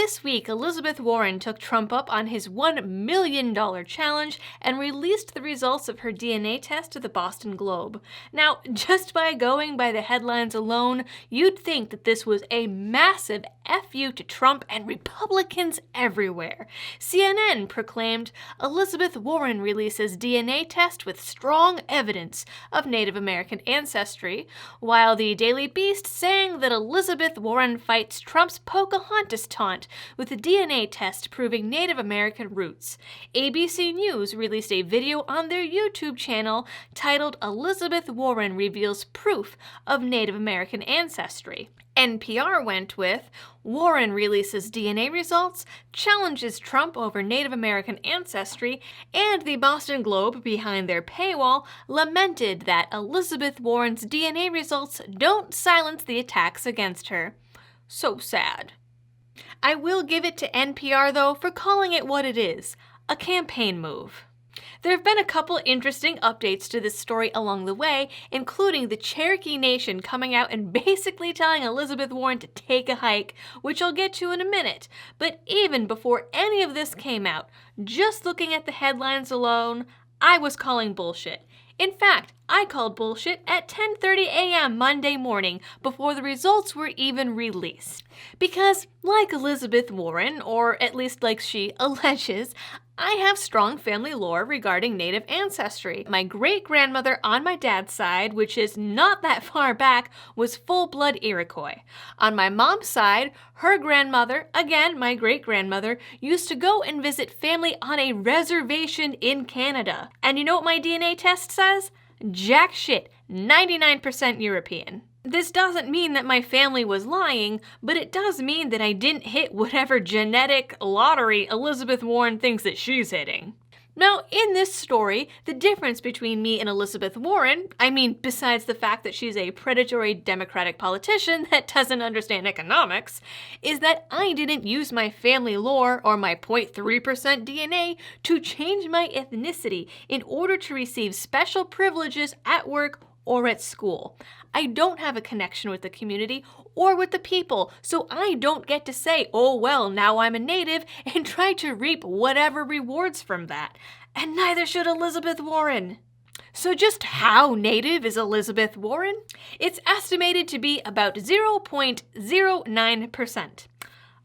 This week, Elizabeth Warren took Trump up on his $1 million challenge and released the results of her DNA test to the Boston Globe. Now, just by going by the headlines alone, you'd think that this was a massive FU to Trump and Republicans everywhere. CNN proclaimed, Elizabeth Warren releases DNA test with strong evidence of Native American ancestry, while the Daily Beast sang that Elizabeth Warren fights Trump's Pocahontas taunt with a DNA test proving Native American roots. ABC News released a video on their YouTube channel titled Elizabeth Warren reveals proof of Native American ancestry. NPR went with, Warren releases DNA results, challenges Trump over Native American ancestry, and the Boston Globe, behind their paywall, lamented that Elizabeth Warren's DNA results don't silence the attacks against her. So sad. I will give it to NPR, though, for calling it what it is, a campaign move. There have been a couple interesting updates to this story along the way, including the Cherokee Nation coming out and basically telling Elizabeth Warren to take a hike, which I'll get to in a minute. But even before any of this came out, just looking at the headlines alone, I was calling bullshit. In fact, I called bullshit at 10:30 a.m. Monday morning before the results were even released. Because, like Elizabeth Warren, or at least like she alleges, I have strong family lore regarding Native ancestry. My great-grandmother on my dad's side, which is not that far back, was full-blood Iroquois. On my mom's side, her grandmother, again my great-grandmother, used to go and visit family on a reservation in Canada. And you know what my DNA test says? Jack shit, 99% European. This doesn't mean that my family was lying, but it does mean that I didn't hit whatever genetic lottery Elizabeth Warren thinks that she's hitting. Now, in this story, the difference between me and Elizabeth Warren, I mean, besides the fact that she's a predatory Democratic politician that doesn't understand economics, is that I didn't use my family lore or my 0.3% DNA to change my ethnicity in order to receive special privileges at work or at school. I don't have a connection with the community or with the people, so I don't get to say, oh well, now I'm a native, and try to reap whatever rewards from that. And neither should Elizabeth Warren. So just how native is Elizabeth Warren? It's estimated to be about 0.09%.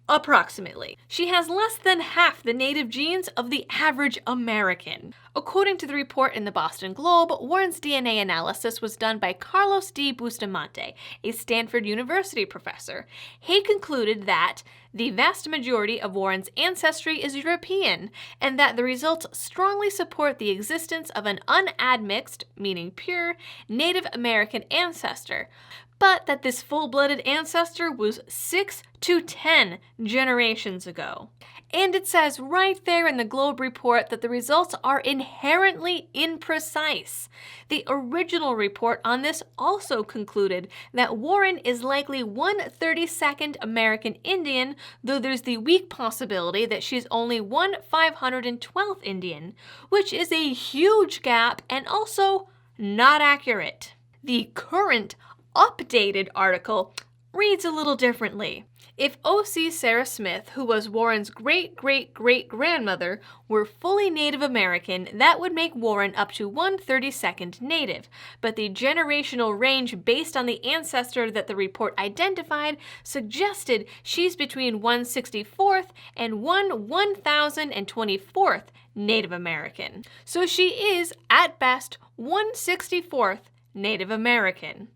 Approximately. She has less than half the native genes of the average American. According to the report in the Boston Globe, Warren's DNA analysis was done by Carlos D. Bustamante, a Stanford University professor. He concluded that the vast majority of Warren's ancestry is European, and that the results strongly support the existence of an unadmixed, meaning pure, Native American ancestor, but that this full-blooded ancestor was 6 to 10 generations ago. And it says right there in the Globe report that the results are inherently imprecise. The original report on this also concluded that Warren is likely 1/32nd American Indian, though there's the weak possibility that she's only 1/512th Indian, which is a huge gap and also not accurate. The current updated article reads a little differently. If O.C. Sarah Smith, who was Warren's great-great-great-grandmother, were fully Native American, that would make Warren up to 1/32nd Native. But the generational range based on the ancestor that the report identified suggested she's between 1/64th and 1/1024th Native American. So she is, at best, 1/64th Native American.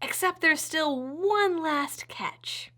Except there's still one last catch.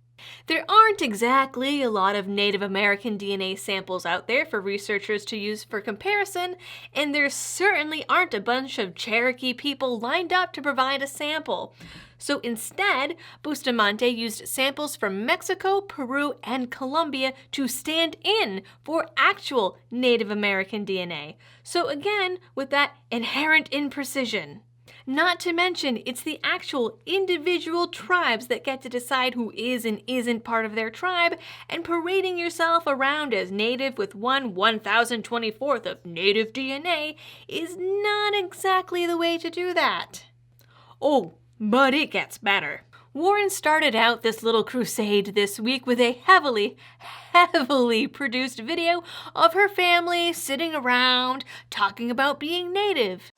There aren't exactly a lot of Native American DNA samples out there for researchers to use for comparison, and there certainly aren't a bunch of Cherokee people lined up to provide a sample. So instead, Bustamante used samples from Mexico, Peru, and Colombia to stand in for actual Native American DNA. So again, with that inherent imprecision. Not to mention, it's the actual individual tribes that get to decide who is and isn't part of their tribe, and parading yourself around as native with 1/1024th of native DNA is not exactly the way to do that. Oh, but it gets better. Warren started out this little crusade this week with a heavily produced video of her family sitting around talking about being Native.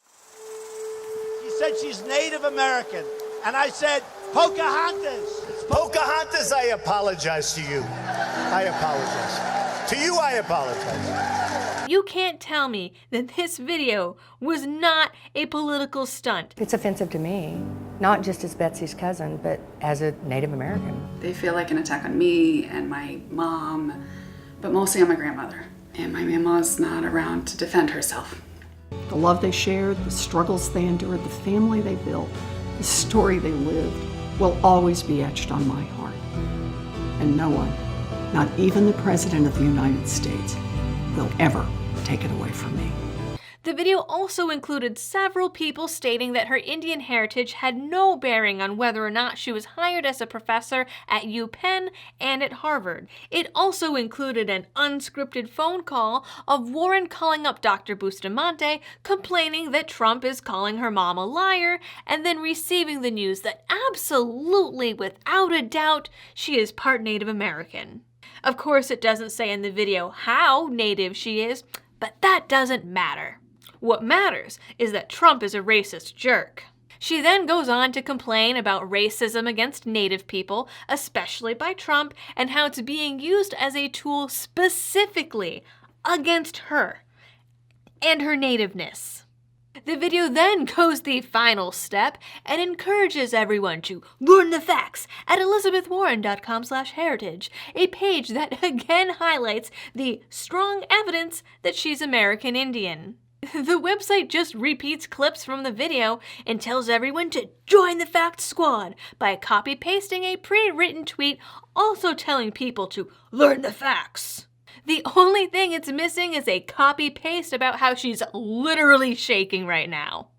She said she's Native American, and I said, Pocahontas. It's Pocahontas, I apologize to you. I apologize. To you, I apologize. You can't tell me that this video was not a political stunt. It's offensive to me, not just as Betsy's cousin, but as a Native American. They feel like an attack on me and my mom, but mostly on my grandmother. And my mama's not around to defend herself. The love they shared, the struggles they endured, the family they built, the story they lived will always be etched on my heart. And no one, not even the President of the United States, will ever take it away from me. The video also included several people stating that her Indian heritage had no bearing on whether or not she was hired as a professor at UPenn and at Harvard. It also included an unscripted phone call of Warren calling up Dr. Bustamante, complaining that Trump is calling her mom a liar, and then receiving the news that absolutely, without a doubt, she is part Native American. Of course, it doesn't say in the video how Native she is, but that doesn't matter. What matters is that Trump is a racist jerk. She then goes on to complain about racism against Native people, especially by Trump, and how it's being used as a tool specifically against her and her nativeness. The video then goes the final step and encourages everyone to learn the facts at elizabethwarren.com/heritage, a page that again highlights the strong evidence that she's American Indian. The website just repeats clips from the video and tells everyone to join the fact squad by copy-pasting a pre-written tweet also telling people to learn the facts. The only thing it's missing is a copy-paste about how she's literally shaking right now.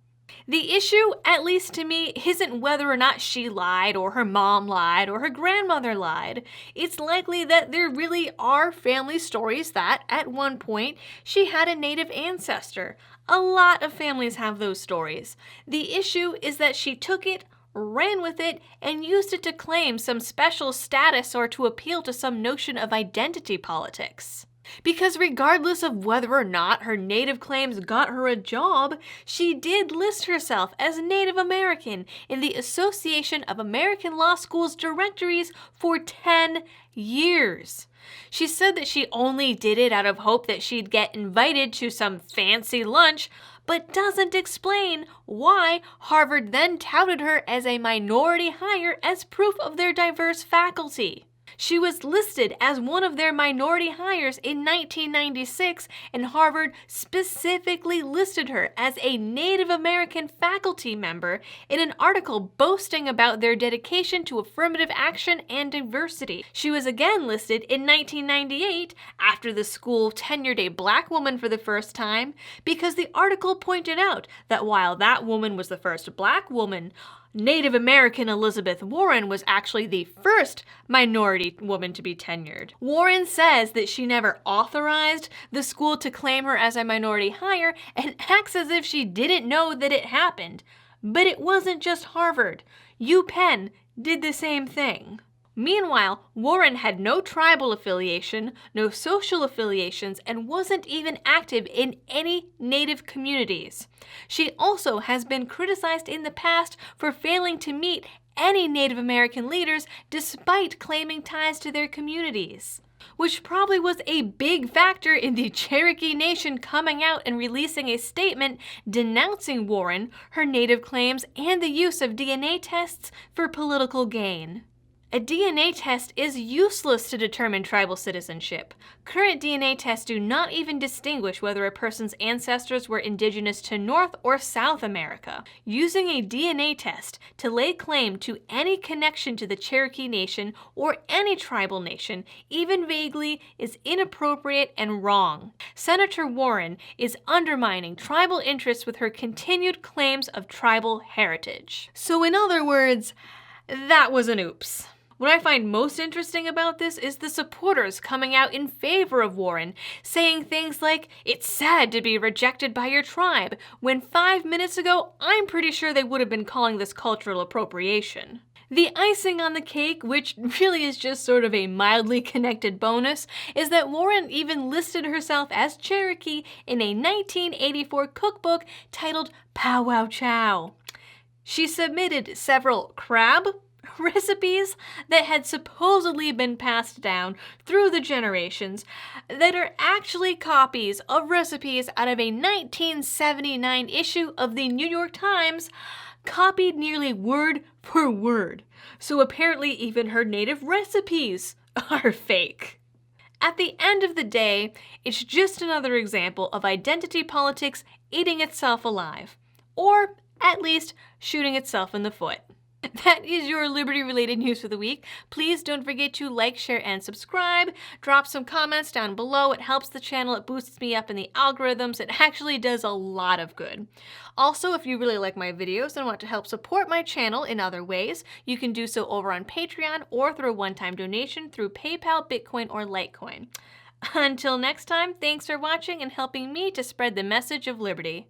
The issue, at least to me, isn't whether or not she lied, or her mom lied, or her grandmother lied. It's likely that there really are family stories that, at one point, she had a Native ancestor. A lot of families have those stories. The issue is that she took it, ran with it, and used it to claim some special status or to appeal to some notion of identity politics. Because regardless of whether or not her Native claims got her a job, she did list herself as Native American in the Association of American Law Schools directories for 10 years. She said that she only did it out of hope that she'd get invited to some fancy lunch, but doesn't explain why Harvard then touted her as a minority hire as proof of their diverse faculty. She was listed as one of their minority hires in 1996, and Harvard specifically listed her as a Native American faculty member in an article boasting about their dedication to affirmative action and diversity. She was again listed in 1998 after the school tenured a black woman for the first time, because the article pointed out that while that woman was the first black woman, Native American Elizabeth Warren was actually the first minority woman to be tenured. Warren says that she never authorized the school to claim her as a minority hire and acts as if she didn't know that it happened. But it wasn't just Harvard. UPenn did the same thing. Meanwhile, Warren had no tribal affiliation, no social affiliations, and wasn't even active in any Native communities. She also has been criticized in the past for failing to meet any Native American leaders despite claiming ties to their communities, which probably was a big factor in the Cherokee Nation coming out and releasing a statement denouncing Warren, her Native claims, and the use of DNA tests for political gain. A DNA test is useless to determine tribal citizenship. Current DNA tests do not even distinguish whether a person's ancestors were indigenous to North or South America. Using a DNA test to lay claim to any connection to the Cherokee Nation or any tribal nation, even vaguely, is inappropriate and wrong. Senator Warren is undermining tribal interests with her continued claims of tribal heritage. So in other words, that was an oops. What I find most interesting about this is the supporters coming out in favor of Warren, saying things like, "It's sad to be rejected by your tribe," when 5 minutes ago, I'm pretty sure they would have been calling this cultural appropriation. The icing on the cake, which really is just sort of a mildly connected bonus, is that Warren even listed herself as Cherokee in a 1984 cookbook titled Pow Wow Chow. She submitted several crab recipes that had supposedly been passed down through the generations that are actually copies of recipes out of a 1979 issue of the New York Times, copied nearly word for word. So apparently even her native recipes are fake. At the end of the day, it's just another example of identity politics eating itself alive, or at least shooting itself in the foot. That is your Liberty-related news for the week. Please don't forget to like, share, and subscribe. Drop some comments down below. It helps the channel. It boosts me up in the algorithms. It actually does a lot of good. Also, if you really like my videos and want to help support my channel in other ways, you can do so over on Patreon or through a one-time donation through PayPal, Bitcoin, or Litecoin. Until next time, thanks for watching and helping me to spread the message of liberty.